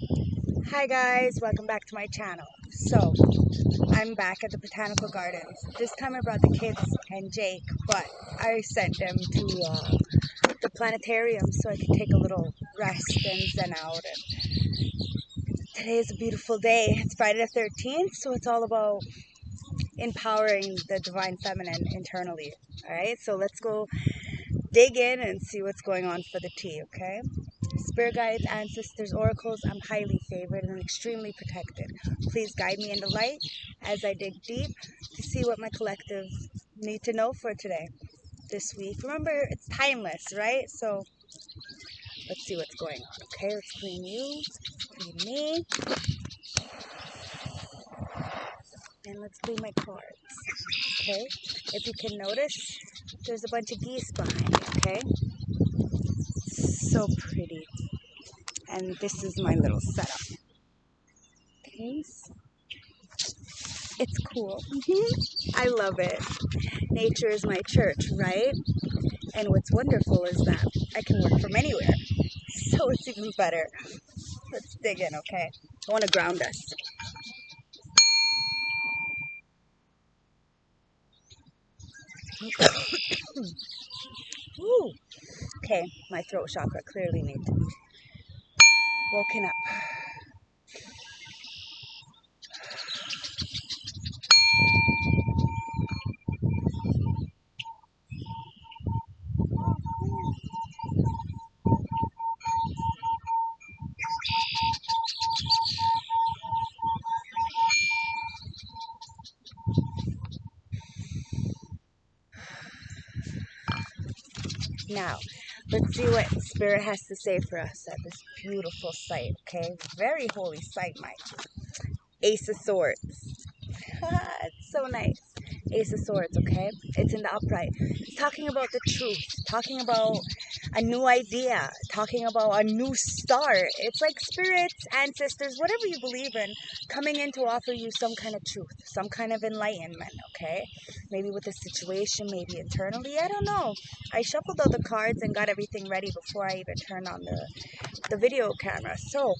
Hi guys, welcome back to my channel. So, I'm back at the Botanical Gardens. This time I brought the kids and Jake, but I sent them to the planetarium so I could take a little rest and zen out. And today is a beautiful day. It's Friday the 13th, so it's all about empowering the divine feminine internally. Alright, so let's go dig in and see what's going on for the tea, okay? Spirit guides, ancestors, oracles, I'm highly favored and extremely protected. Please guide me in the light as I dig deep to see what my collective need to know for today, this week. Remember, it's timeless, right? So let's see what's going on, okay? Let's clean you, clean me, and let's clean my cards, okay? If you can notice, there's a bunch of geese behind me, okay? So pretty. And this is my little setup. Okay, it's cool. I love it. Nature is my church, right? And what's wonderful is that I can work from anywhere. So it's even better. Let's dig in, okay? I want to ground us. Woo. Okay, my throat chakra clearly needs to be woken up. Now, let's see what Spirit has to say for us at this beautiful site, okay? Very holy site, mind you. Ace of Swords. It's so nice. Ace of Swords, okay? It's in the upright. It's talking about the truth, talking about a new idea, talking about a new start. It's like spirits, ancestors, whatever you believe in, coming in to offer you some kind of truth, some kind of enlightenment, okay? Maybe with the situation, maybe internally, I don't know. I shuffled all the cards and got everything ready before I even turned on the video camera. So,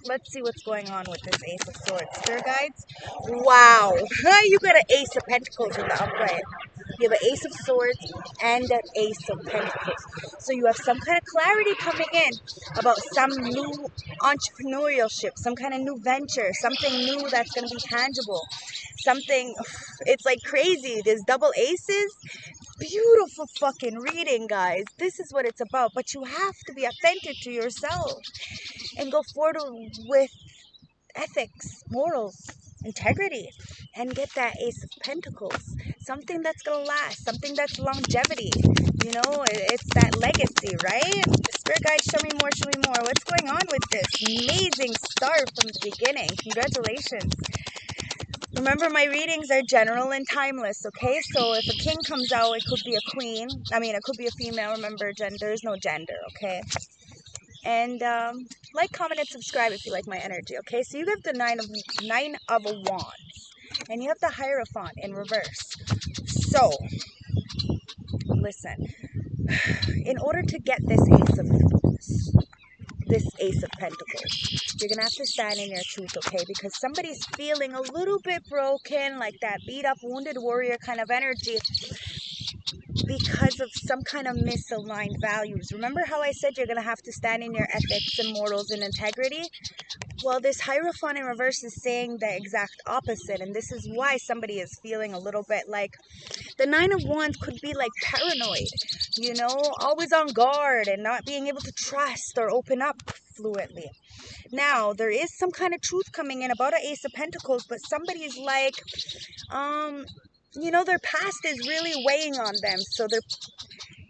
let's see what's going on with this Ace of Swords. Spirit guides? Wow. You got an Ace of Pentacles in the upright. You have an Ace of Swords and an Ace of Pentacles. So you have some kind of clarity coming in about some new entrepreneurship, some kind of new venture, something new that's going to be tangible. Something, it's like crazy. There's double aces. Beautiful fucking reading, guys. This is what it's about. But you have to be authentic to yourself and go forward with ethics, morals, integrity, and get that Ace of Pentacles. Something that's going to last, something that's longevity. You know, it's that legacy, right? Spirit guide, show me more, show me more. What's going on with this amazing start from the beginning? Congratulations. Remember, my readings are general and timeless, okay? So if a king comes out, it could be a queen. I mean, it could be a female. Remember, there's no gender, okay? And like, comment, and subscribe if you like my energy, okay? So you have the nine of wands, and you have the Hierophant in reverse. So, listen, in order to get this Ace of Pentacles, you're gonna have to stand in your truth, okay? Because somebody's feeling a little bit broken, like that beat up, wounded warrior kind of energy, because of some kind of misaligned values. Remember how I said you're going to have to stand in your ethics and morals and integrity? Well, this Hierophant in reverse is saying the exact opposite, and this is why somebody is feeling a little bit like the Nine of Wands could be like paranoid, you know, always on guard and not being able to trust or open up fluently. Now, there is some kind of truth coming in about an Ace of Pentacles, but somebody's like, you know, their past is really weighing on them, so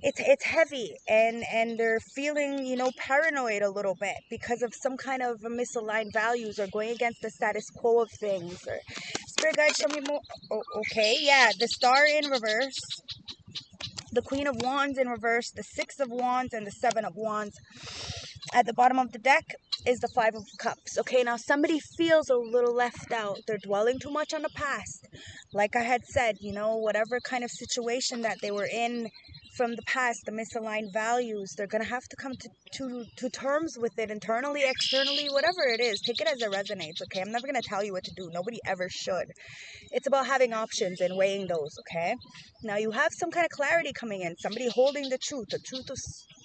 it's heavy, and they're feeling, you know, paranoid a little bit because of some kind of misaligned values or going against the status quo of things. Or Spirit guide, show me more. Oh, okay, yeah, the Star in reverse, the Queen of Wands in reverse, the Six of Wands, and the Seven of Wands. At the bottom of the deck is the Five of Cups. Okay, now somebody feels a little left out. They're dwelling too much on the past. Like I had said, you know, whatever kind of situation that they were in from the past, the misaligned values. They're going to have to come to terms with it internally, externally, whatever it is. Take it as it resonates, okay? I'm never going to tell you what to do. Nobody ever should. It's about having options and weighing those, okay? Now you have some kind of clarity coming in. Somebody holding the truth of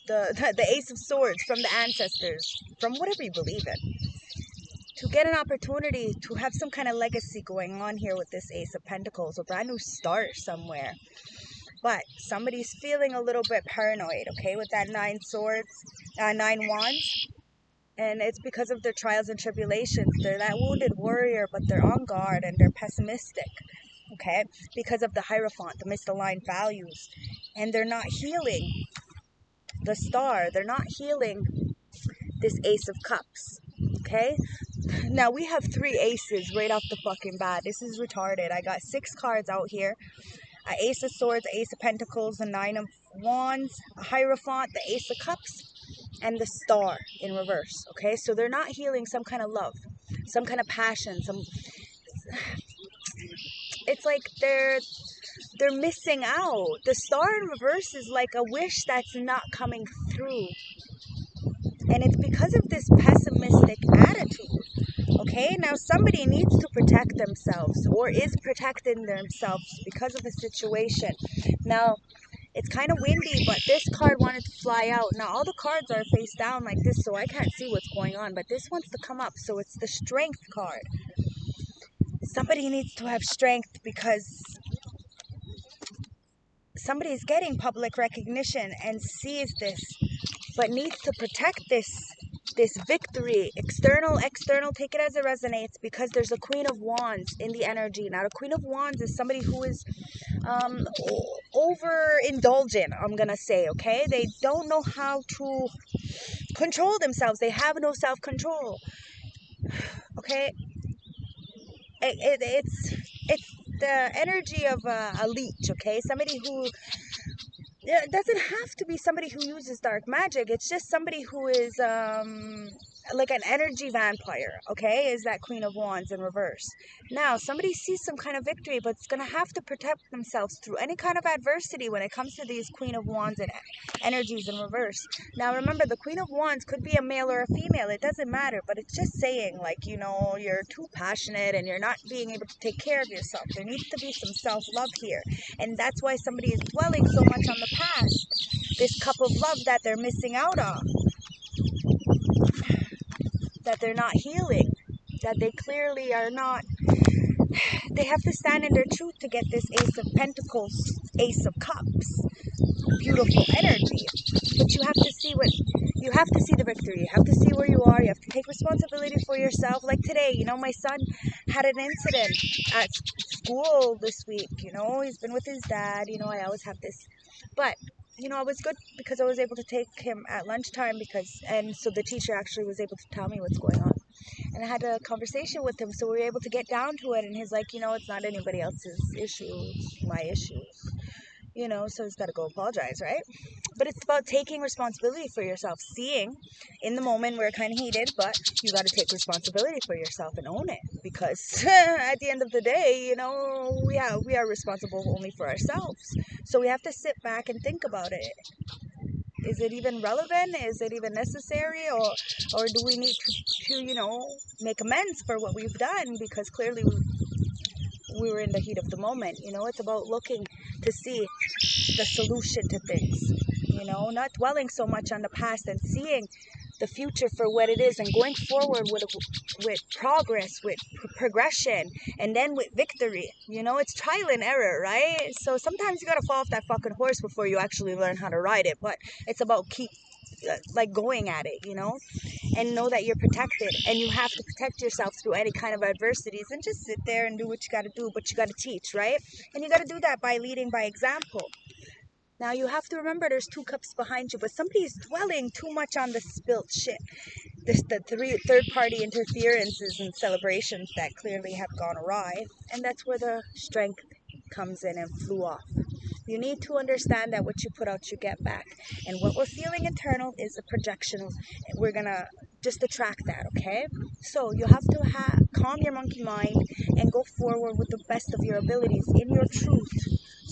the Ace of Swords from the ancestors, from whatever you believe in. To get an opportunity to have some kind of legacy going on here with this Ace of Pentacles, a brand new start somewhere. But somebody's feeling a little bit paranoid, okay, with that 9 swords, 9 wands. And it's because of their trials and tribulations. They're that wounded warrior, but they're on guard and they're pessimistic, okay, because of the Hierophant, the misaligned values. And they're not healing the star. They're not healing this Ace of Cups, okay? Now, we have 3 aces right off the fucking bat. This is retarded. I got 6 cards out here. An Ace of Swords, Ace of Pentacles, the 9 of Wands, a Hierophant, the Ace of Cups, and the Star in reverse, okay? So they're not healing some kind of love, some kind of passion, it's like they're missing out. The Star in reverse is like a wish that's not coming through. And it's because of this pessimistic attitude. Okay, now somebody needs to protect themselves or is protecting themselves because of the situation. Now, it's kind of windy, but this card wanted to fly out. Now, all the cards are face down like this, so I can't see what's going on. But this wants to come up, so it's the Strength card. Somebody needs to have strength because somebody's getting public recognition and sees this, but needs to protect this victory. External, take it as it resonates, because there's a Queen of Wands in the energy. Now, the Queen of Wands is somebody who is overindulgent, I'm gonna say, okay? They don't know how to control themselves. They have no self-control, okay? It's the energy of a leech, okay? Somebody who... It doesn't have to be somebody who uses dark magic. It's just somebody who is like an energy vampire, okay? Is that Queen of Wands in reverse. Now, somebody sees some kind of victory, but it's going to have to protect themselves through any kind of adversity when it comes to these Queen of Wands and energies in reverse. Now, remember, the Queen of Wands could be a male or a female. It doesn't matter, but it's just saying, like, you know, you're too passionate and you're not being able to take care of yourself. There needs to be some self-love here. And that's why somebody is dwelling so much on the past. This cup of love that they're missing out on. That they're not healing, that they clearly are not. They have to stand in their truth to get this Ace of Pentacles, Ace of Cups, beautiful energy. But you have to see the victory. You have to see where you are. You have to take responsibility for yourself. Like today, you know, my son had an incident at school this week. You know, he's been with his dad. You know, I always have this, but you know, it was good because I was able to take him at lunchtime and so the teacher actually was able to tell me what's going on. And I had a conversation with him, so we were able to get down to it. And he's like, you know, it's not anybody else's issue, it's my issues. You know, so he's got to go apologize, right? But it's about taking responsibility for yourself, seeing in the moment we're kind of heated, but you got to take responsibility for yourself and own it, because at the end of the day, you know, we are responsible only for ourselves. So we have to sit back and think about it. Is it even relevant? Is it even necessary? Or do we need to, you know, make amends for what we've done? Because clearly we were in the heat of the moment. You know, it's about looking to see the solution to things. You know, not dwelling so much on the past and seeing the future for what it is and going forward with progress, with progression, and then with victory. You know, it's trial and error, right? So sometimes you gotta fall off that fucking horse before you actually learn how to ride it. But it's about keep like going at it, you know, and know that you're protected, and you have to protect yourself through any kind of adversities, and just sit there and do what you got to do. But you got to teach, right? And you got to do that by leading by example. Now, you have to remember there's 2 cups behind you, but somebody's dwelling too much on the spilt shit. The third-party interferences and celebrations that clearly have gone awry. And that's where the strength comes in and flew off. You need to understand that what you put out, you get back. And what we're feeling internal is a projection. We're going to just attract that, okay? So you have to calm your monkey mind and go forward with the best of your abilities in your truth,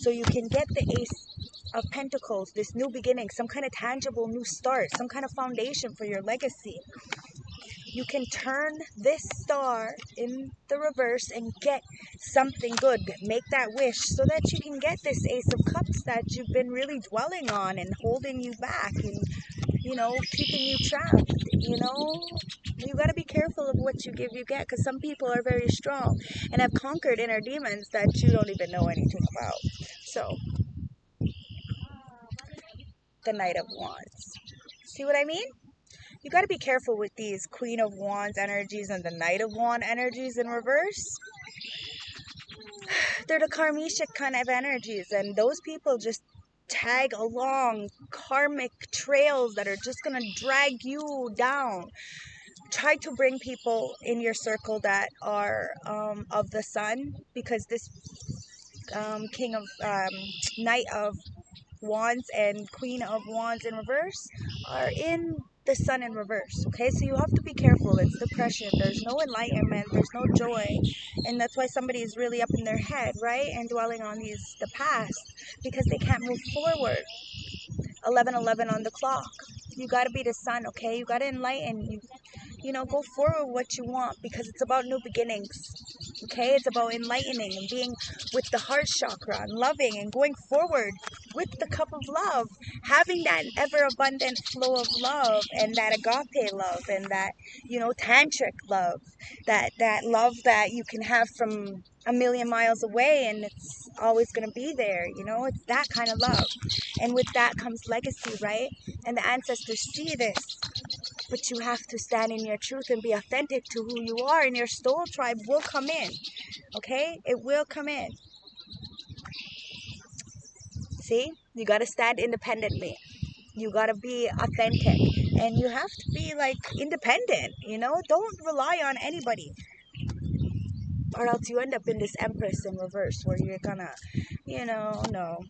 so you can get the Ace of Pentacles, this new beginning, some kind of tangible new start, some kind of foundation for your legacy. You can turn this star in the reverse and get something good. Make that wish so that you can get this Ace of Cups that you've been really dwelling on and holding you back and, you know, keeping you trapped. You know, you got to be careful of what you give, you get, because some people are very strong and have conquered inner demons that you don't even know anything about. So, the Knight of Wands. See what I mean? You got to be careful with these Queen of Wands energies and the Knight of Wands energies in reverse. They're the karmishic kind of energies, and those people just tag along karmic trails that are just going to drag you down. Try to bring people in your circle that are of the sun, because this Knight of Wands and Queen of Wands in reverse are in the sun in reverse. Okay, so you have to be careful. It's depression. There's no enlightenment. There's no joy, and that's why somebody is really up in their head, right, and dwelling on the past, because they can't move forward. 11:11 on the clock. You got to be the sun. Okay, you got to enlighten. You know, go forward what you want, because it's about new beginnings. Okay, it's about enlightening and being with the heart chakra and loving and going forward with the cup of love, having that ever abundant flow of love and that agape love and that, you know, tantric love, that love that you can have from a million miles away and it's always going to be there. You know, it's that kind of love, and with that comes legacy, right? And the ancestors see this. But you have to stand in your truth and be authentic to who you are, and your soul tribe will come in. Okay? It will come in. See? You got to stand independently. You got to be authentic. And you have to be, like, independent. You know? Don't rely on anybody. Or else you end up in this Empress in reverse where you're gonna, you know, no.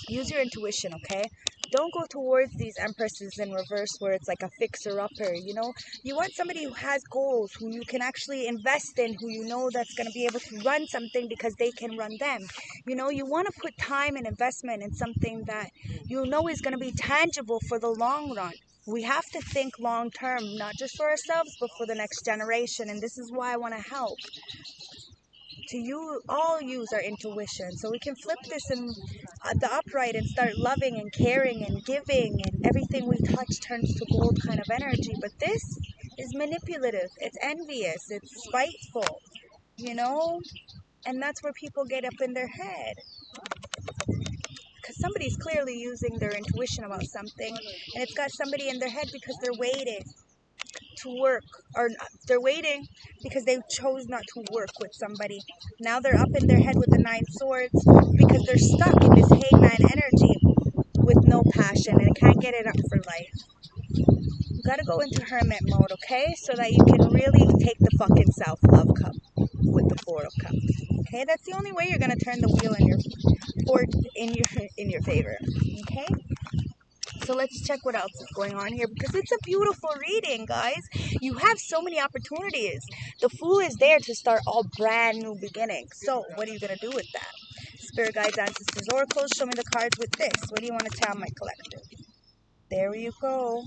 Use your intuition, okay? Don't go towards these Empresses in reverse where it's like a fixer-upper, you know? You want somebody who has goals, who you can actually invest in, who you know that's going to be able to run something because they can run them. You know, you want to put time and investment in something that you know is going to be tangible for the long run. We have to think long-term, not just for ourselves, but for the next generation. And this is why I want to help. To all use our intuition, so we can flip this in the upright and start loving and caring and giving, and everything we touch turns to gold kind of energy. But this is manipulative, it's envious, it's spiteful, you know, and that's where people get up in their head, because somebody's clearly using their intuition about something, and it's got somebody in their head because they're waiting to work, or they're waiting because they chose not to work with somebody. Now they're up in their head with the 9 swords because they're stuck in this hangman energy with no passion and can't get it up for life. You gotta go into hermit mode, okay, so that you can really take the fucking self-love cup with the 4 of cups. Okay, that's the only way you're gonna turn the wheel in your favor. Okay. So let's check what else is going on here, because it's a beautiful reading, guys. You have so many opportunities. The Fool is there to start all brand new beginnings. So what are you going to do with that? Spirit guides, ancestors, oracles, show me the cards with this. What do you want to tell my collective? There you go.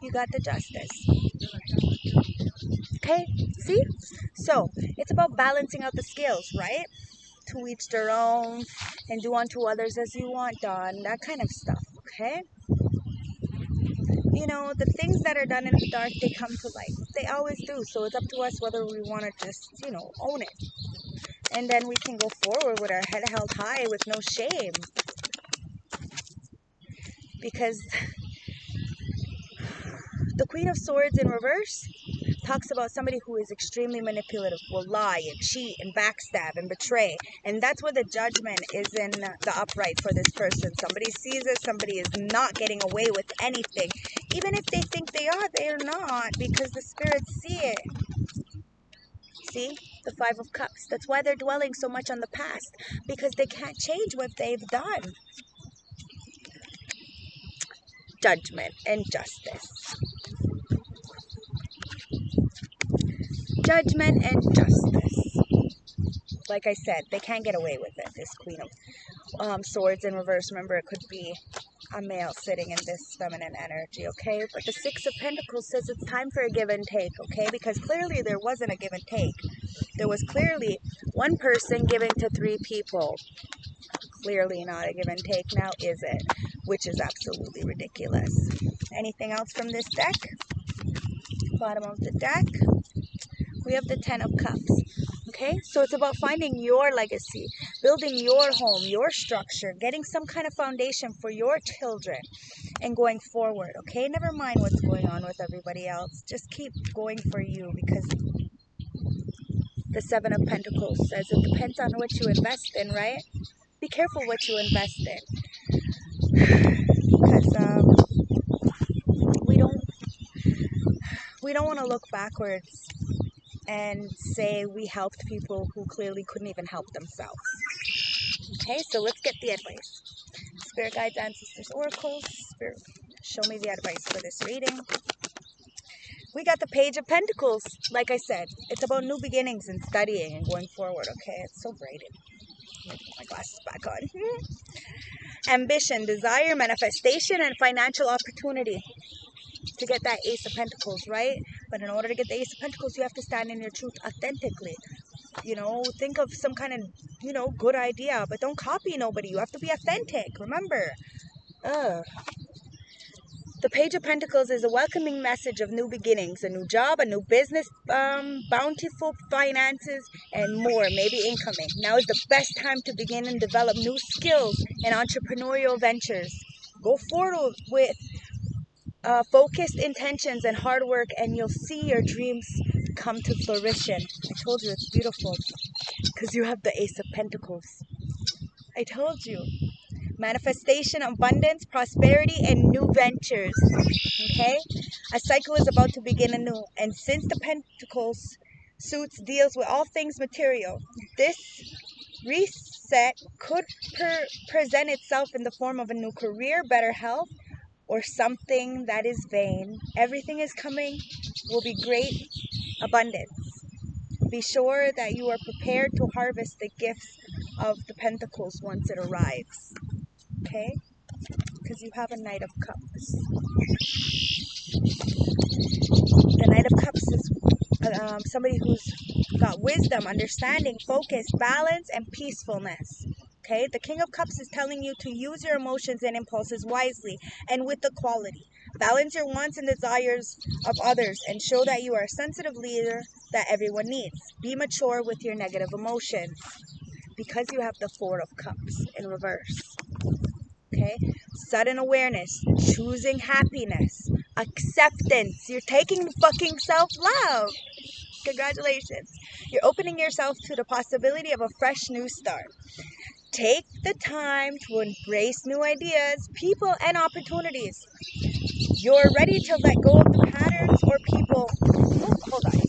You got the Justice. Okay, see? So it's about balancing out the scales, right? To each their own, and do unto others as you want done. That kind of stuff, okay? You know, the things that are done in the dark, they come to light. They always do. So it's up to us whether we want to just, you know, own it. And then we can go forward with our head held high with no shame. Because the Queen of Swords in reverse talks about somebody who is extremely manipulative, will lie and cheat and backstab and betray. And that's where the Judgment is in the upright for this person. Somebody sees it, somebody is not getting away with anything. Even if they think they are not, because the spirits see it. See? The 5 of Cups. That's why they're dwelling so much on the past, because they can't change what they've done. Judgment and Justice. Judgment and Justice. Like I said, they can't get away with it. This Queen of Swords in reverse. Remember, it could be a male sitting in this feminine energy, okay? But the Six of Pentacles says it's time for a give and take, okay? Because clearly there wasn't a give and take. There was clearly one person giving to 3 people. Clearly not a give and take now, is it? Which is absolutely ridiculous. Anything else from this deck? Bottom of the deck, we have the Ten of Cups. Okay, so it's about finding your legacy, building your home, your structure, getting some kind of foundation for your children and going forward. Okay, never mind what's going on with everybody else. Just keep going for you, because the Seven of Pentacles says it depends on what you invest in, right? Be careful what you invest in, because we don't want to look backwards and say we helped people who clearly couldn't even help themselves. Okay, so let's get the advice. Spirit guides, ancestors, oracles. Spirit, show me the advice for this reading. We got the Page of Pentacles. Like I said, it's about new beginnings and studying and going forward. Okay, it's so bright. Let me put my glasses back on. Ambition, desire, manifestation, and financial opportunity. To get that Ace of Pentacles, right? But in order to get the Ace of Pentacles, you have to stand in your truth authentically. You know, think of some kind of, you know, good idea, but don't copy nobody. You have to be authentic, remember. The Page of Pentacles is a welcoming message of new beginnings, a new job, a new business, bountiful finances, and more, maybe incoming. Now is the best time to begin and develop new skills and entrepreneurial ventures. Go forward with focused intentions and hard work, and you'll see your dreams come to fruition. I told you it's beautiful because you have the Ace of Pentacles. I told you. Manifestation, abundance, prosperity, and new ventures. Okay? A cycle is about to begin anew. And since the Pentacles suits deals with all things material, this reset could present itself in the form of a new career, better health, or something that is vain. Everything is coming, will be great abundance. Be sure that you are prepared to harvest the gifts of the Pentacles once it arrives. Okay? Because you have a Knight of Cups. The Knight of Cups is somebody who's got wisdom, understanding, focus, balance, and peacefulness. Okay? The King of Cups is telling you to use your emotions and impulses wisely and with equality. Balance your wants and desires of others and show that you are a sensitive leader that everyone needs. Be mature with your negative emotions, because you have the Four of Cups in reverse. Okay? Sudden awareness, choosing happiness, acceptance. You're taking fucking self-love. Congratulations. You're opening yourself to the possibility of a fresh new start. Take the time to embrace new ideas, people, and opportunities. You're ready to let go of the patterns or people. Oh, hold on.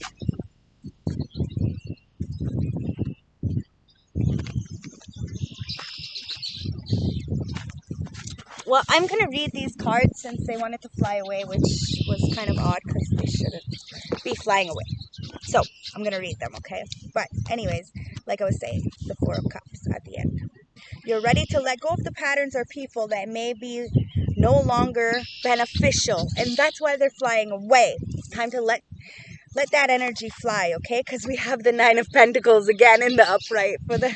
Well, I'm going to read these cards since they wanted to fly away, which was kind of odd because they shouldn't be flying away. So, I'm going to read them, okay? But anyways, like I was saying, the Four of Cups at the end. You're ready to let go of the patterns or people that may be no longer beneficial. And that's why they're flying away. It's time to let that energy fly, okay? Because we have the Nine of Pentacles again in the upright for the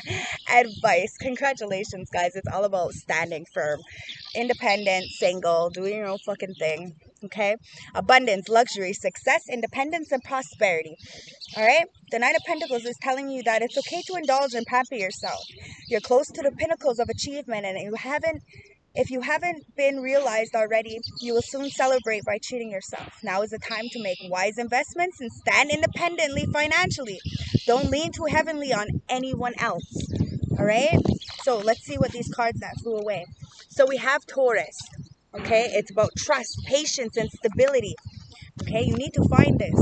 advice. Congratulations, guys. It's all about standing firm. Independent, single, doing your own fucking thing, okay? Abundance, luxury, success, independence, and prosperity. All right? The Nine of Pentacles is telling you that it's okay to indulge and pamper yourself. You're close to the pinnacles of achievement, and if you haven't been realized already, you will soon celebrate by treating yourself. Now is the time to make wise investments and stand independently financially. Don't lean too heavily on anyone else. All right? So let's see what these cards that flew away. So we have Taurus. Okay? It's about trust, patience, and stability. Okay? You need to find this.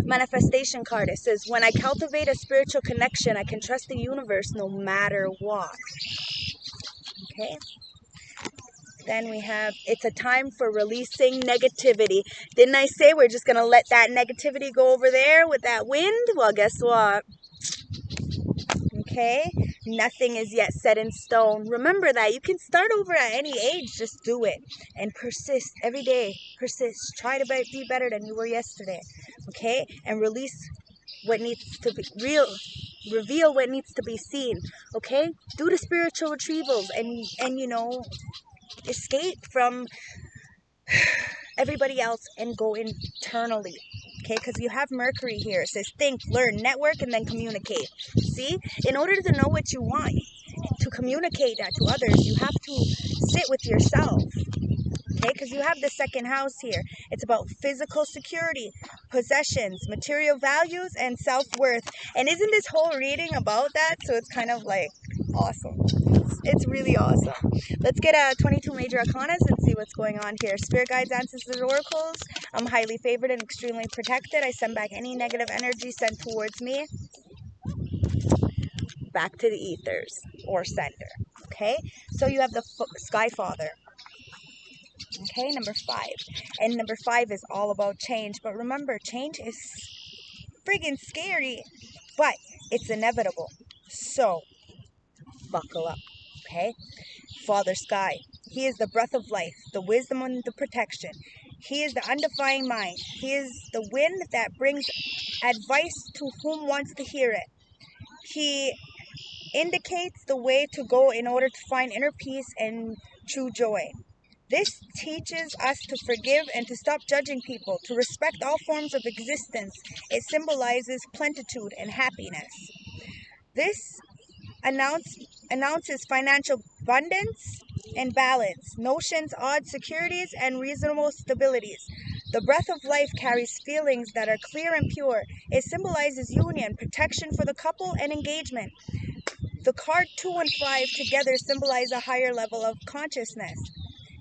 Manifestation card. It says, when I cultivate a spiritual connection, I can trust the universe no matter what. Okay? Then we have, it's a time for releasing negativity. Didn't I say we're just going to let that negativity go over there with that wind? Well, guess what? okay? Nothing is yet set in stone. Remember that. You can start over at any age. Just do it. And persist every day. Persist. Try to be better than you were yesterday, okay? And release what needs to be reveal what needs to be seen, okay? Do the spiritual retrievals and you know, escape from everybody else and go internally, okay? Because you have Mercury here. It says think, learn, network, and then communicate. See, in order to know what you want, to communicate that to others, you have to sit with yourself, okay? Because you have the second house here. It's about physical security, possessions, material values, and self-worth. And isn't this whole reading about that? So it's kind of like awesome. It's really awesome. Let's get 22 major arcanas and see what's going on here. Spirit guides, ancestors, oracles. I'm highly favored and extremely protected. I send back any negative energy sent towards me back to the ethers or sender. Okay, so you have the Sky Father. Okay, number 5. And number 5 is all about change. But remember, change is friggin' scary, but it's inevitable. So buckle up, okay? Father Sky, he is the breath of life, the wisdom and the protection. He is the undefying mind. He is the wind that brings advice to whom wants to hear it. He indicates the way to go in order to find inner peace and true joy. This teaches us to forgive and to stop judging people, to respect all forms of existence. It symbolizes plenitude and happiness. This announces financial abundance and balance, notions, odds, securities, and reasonable stabilities. The breath of life carries feelings that are clear and pure. It symbolizes union, protection for the couple, and engagement. The card 2 and 5 together symbolize a higher level of consciousness.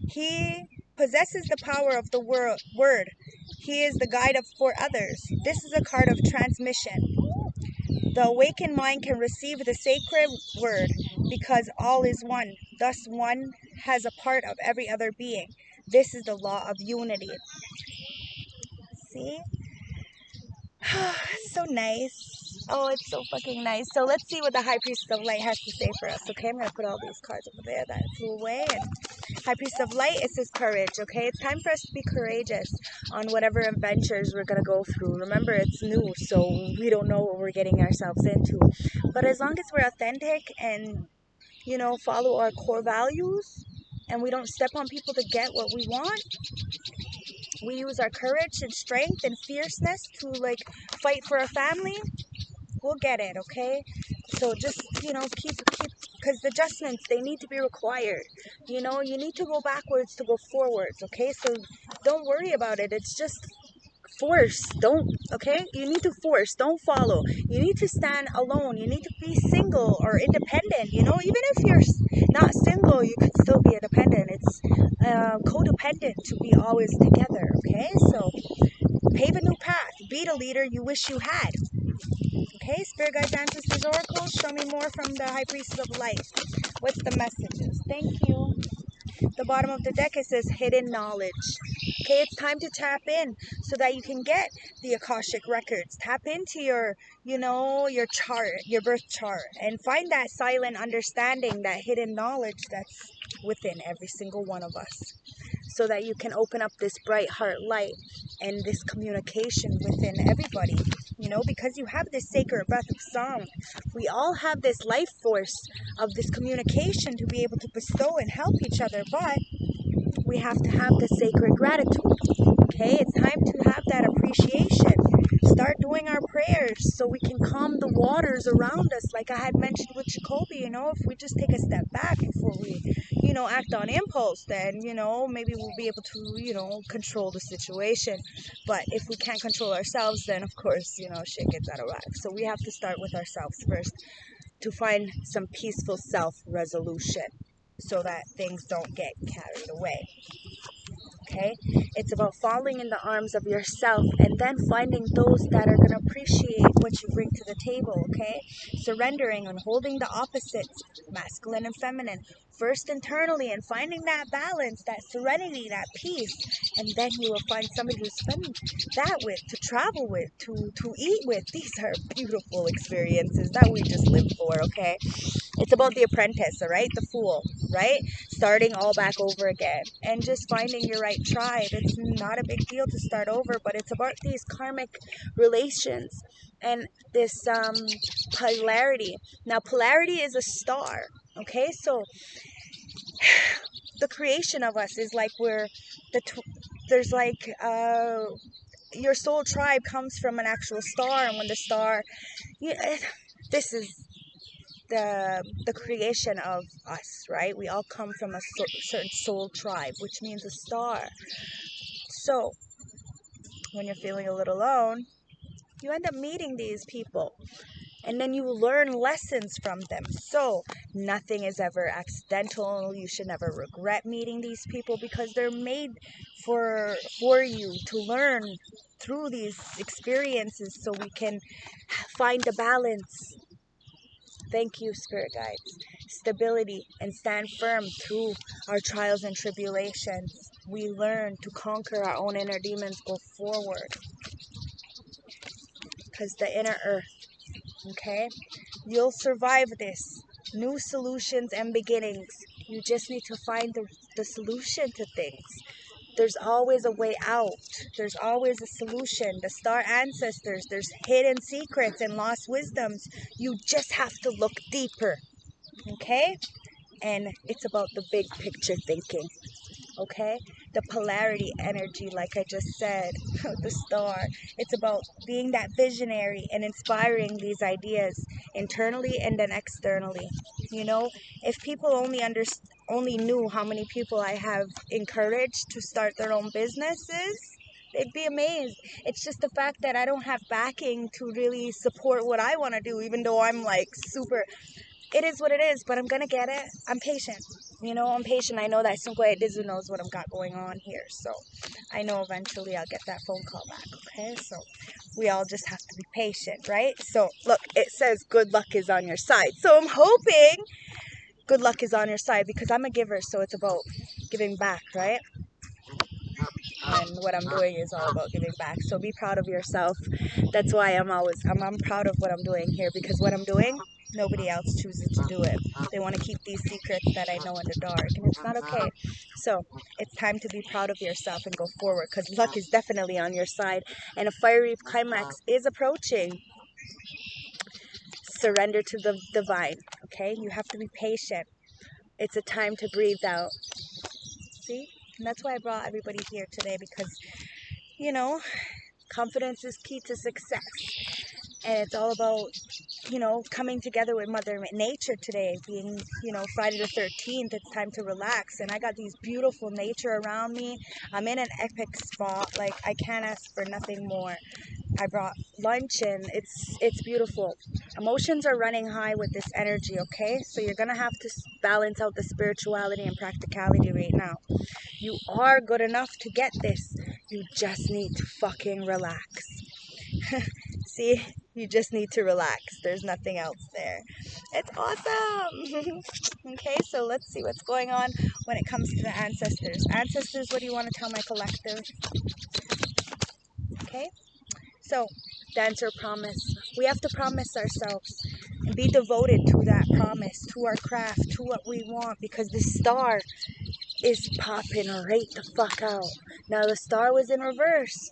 He possesses the power of the word. He is the guide for others. This is a card of transmission. The awakened mind can receive the sacred word because all is one. Thus, one has a part of every other being. This is the law of unity. See? So nice. Oh, it's so fucking nice. So let's see what the High Priestess of Light has to say for us, okay? I'm going to put all these cards over there that flew away. And High Priestess of Light, it says courage, okay? It's time for us to be courageous on whatever adventures we're going to go through. Remember, it's new, so we don't know what we're getting ourselves into. But as long as we're authentic and, you know, follow our core values and we don't step on people to get what we want, we use our courage and strength and fierceness to, like, fight for our family, we'll get it, okay? So just, you know, keep, because the adjustments, they need to be required. You know, you need to go backwards to go forwards, okay? So don't worry about it. It's just force. Don't, okay? You need to force. Don't follow. You need to stand alone. You need to be single or independent, you know? Even if you're not single, you could still be independent. It's codependent to be always together, okay? So pave a new path. Be the leader you wish you had. Okay, Spirit Guides, Ancestors, Oracles, show me more from the High Priestess of Light. What's the messages? Thank you. The bottom of the deck, it says hidden knowledge. Okay, it's time to tap in so that you can get the Akashic records. Tap into your, you know, your chart, your birth chart, and find that silent understanding, that hidden knowledge that's within every single one of us, so that you can open up this bright heart light and this communication within everybody, you know, because you have this sacred breath of sound. We all have this life force of this communication to be able to bestow and help each other, but we have to have the sacred gratitude, okay? It's time to have that appreciation. Start doing our prayers so we can calm the waters around us, like I had mentioned with Jacoby, you know, if we just take a step back before we, you know, act on impulse, then, you know, maybe we'll be able to, you know, control the situation. But if we can't control ourselves, then of course, you know, shit gets out of whack. So we have to start with ourselves first to find some peaceful self-resolution so that things don't get carried away. okay? It's about falling in the arms of yourself and then finding those that are going to appreciate what you bring to the table, okay? Surrendering and holding the opposites, masculine and feminine, first internally, and finding that balance, that serenity, that peace. And then you will find somebody to spend that with, to travel with, to eat with. These are beautiful experiences that we just live for, okay? It's about the apprentice, all right? The fool, right? Starting all back over again and just finding your right tribe. It's not a big deal to start over, but it's about these karmic relations and this polarity. Now, polarity is a star, okay? So the creation of us is like there's like your soul tribe comes from an actual star, and when the star, this is the creation of us, right? We all come from a certain soul tribe, which means a star. So when you're feeling a little alone, you end up meeting these people, and then you learn lessons from them. So nothing is ever accidental. You should never regret meeting these people, because they're made for you to learn through these experiences, so we can find the balance. Thank you, spirit guides. Stability, and stand firm through our trials and tribulations. We learn to conquer our own inner demons, go forward. Because the inner earth, okay? You'll survive this. New solutions and beginnings. You just need to find the solution to things. There's always a way out. There's always a solution. The star ancestors, there's hidden secrets and lost wisdoms. You just have to look deeper, okay? And it's about the big picture thinking, okay? The polarity energy, like I just said, the star. It's about being that visionary and inspiring these ideas internally and then externally. You know, if people only knew how many people I have encouraged to start their own businesses, they'd be amazed. It's just the fact that I don't have backing to really support what I want to do, even though I'm like super. It is what it is, but I'm gonna get it. I'm patient. You know, I'm patient. I know that Sunquay Dizu knows what I've got going on here, so I know eventually I'll get that phone call back, okay? So we all just have to be patient, right? So look, it says good luck is on your side. So I'm hoping good luck is on your side, because I'm a giver, so it's about giving back, right? And what I'm doing is all about giving back. So be proud of yourself. That's why I'm proud of what I'm doing here, because what I'm doing, nobody else chooses to do it. They want to keep these secrets that I know in the dark, and it's not okay. So it's time to be proud of yourself and go forward, because luck is definitely on your side, and a fiery climax is approaching. Surrender to the divine, okay? You have to be patient. It's a time to breathe out. See? And that's why I brought everybody here today, because, you know, confidence is key to success. And it's all about, you know, coming together with Mother Nature today, being, you know, Friday the 13th. It's time to relax. And I got these beautiful nature around me. I'm in an epic spot. Like, I can't ask for nothing more. I brought lunch, and it's beautiful. Emotions are running high with this energy, okay? So you're going to have to balance out the spirituality and practicality right now. You are good enough to get this. You just need to fucking relax. See? You just need to relax. There's nothing else there. It's awesome. Okay, so let's see what's going on when it comes to the ancestors. Ancestors, what do you want to tell my collective? Okay? So, dancer promise. We have to promise ourselves and be devoted to that promise, to our craft, to what we want, because the star is popping right the fuck out. Now, the star was in reverse,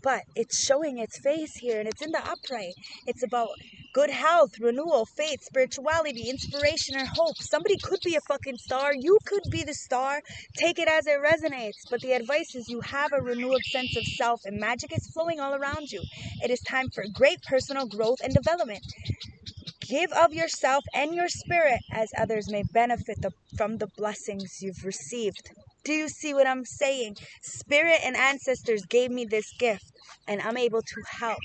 but it's showing its face here, and it's in the upright. It's about good health, renewal, faith, spirituality, inspiration, and hope. Somebody could be a fucking star. You could be the star. Take it as it resonates. But the advice is you have a renewed sense of self, and magic is flowing all around you. It is time for great personal growth and development. Give of yourself and your spirit, as others may benefit from the blessings you've received. Do you see what I'm saying? Spirit and ancestors gave me this gift, and I'm able to help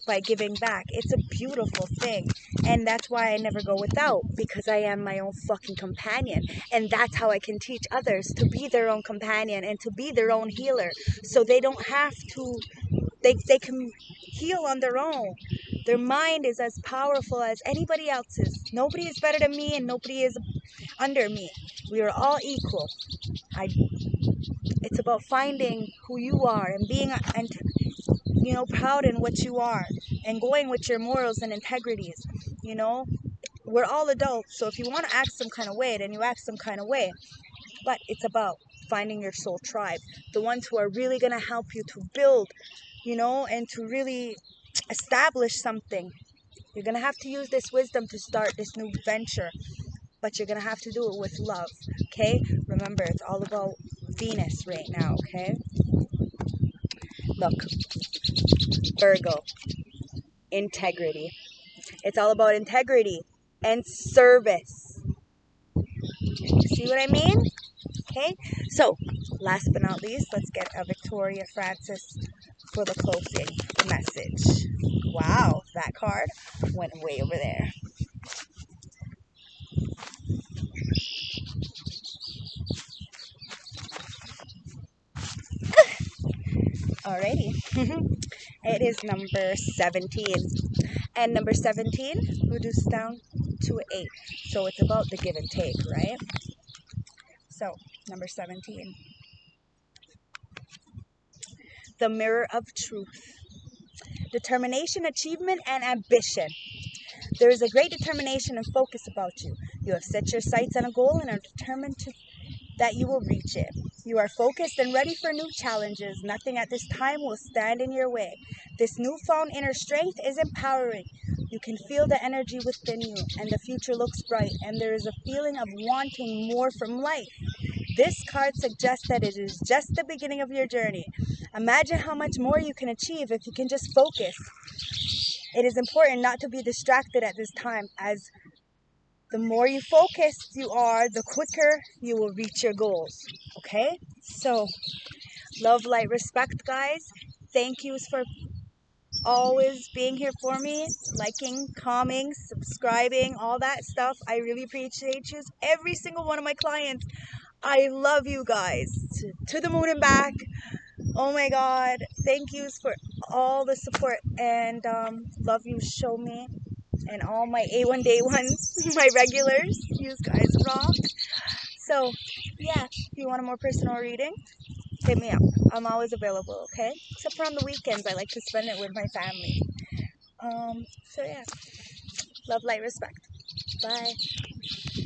by giving back. It's a beautiful thing. And that's why I never go without, because I am my own fucking companion. And that's how I can teach others to be their own companion and to be their own healer. So they don't have to, they can heal on their own. Their mind is as powerful as anybody else's. Nobody is better than me and nobody is under me. We are all equal. It's about finding who you are and being proud in what you are and going with your morals and integrities. We're all adults, so if you want to act some kind of way, then you act some kind of way. But it's about finding your soul tribe, the ones who are really going to help you to build, and to really establish something. You're going to have to use this wisdom to start this new venture, but you're going to have to do it with love, okay? Remember, it's all about Venus right now, okay? Look, Virgo, integrity. It's all about integrity and service. See what I mean? Okay, so last but not least, let's get a Victoria Francis for the closing message. Wow, that card went way over there. Alrighty. It is number 17. And number 17 reduced down to 8. So it's about the give and take, right? So, number 17. The mirror of truth. Determination, achievement, and ambition. There is a great determination and focus about you. You have set your sights on a goal and are determined that you will reach it. You are focused and ready for new challenges. Nothing at this time will stand in your way. This newfound inner strength is empowering. You can feel the energy within you, and the future looks bright, and there is a feeling of wanting more from life. This card suggests that it is just the beginning of your journey. Imagine how much more you can achieve if you can just focus. It is important not to be distracted at this time, as the more you focused you are, the quicker you will reach your goals. Okay? So, love, light, respect, guys. Thank yous for always being here for me, liking, commenting, subscribing, all that stuff. I really appreciate you. Every single one of my clients. I love you guys. To the moon and back. Oh my God. Thank yous for all the support and love you show me. And all my A1 day ones, my regulars, you guys rock. So, yeah, if you want a more personal reading, hit me up. I'm always available, okay? Except for on the weekends, I like to spend it with my family. So yeah, love, light, respect. Bye.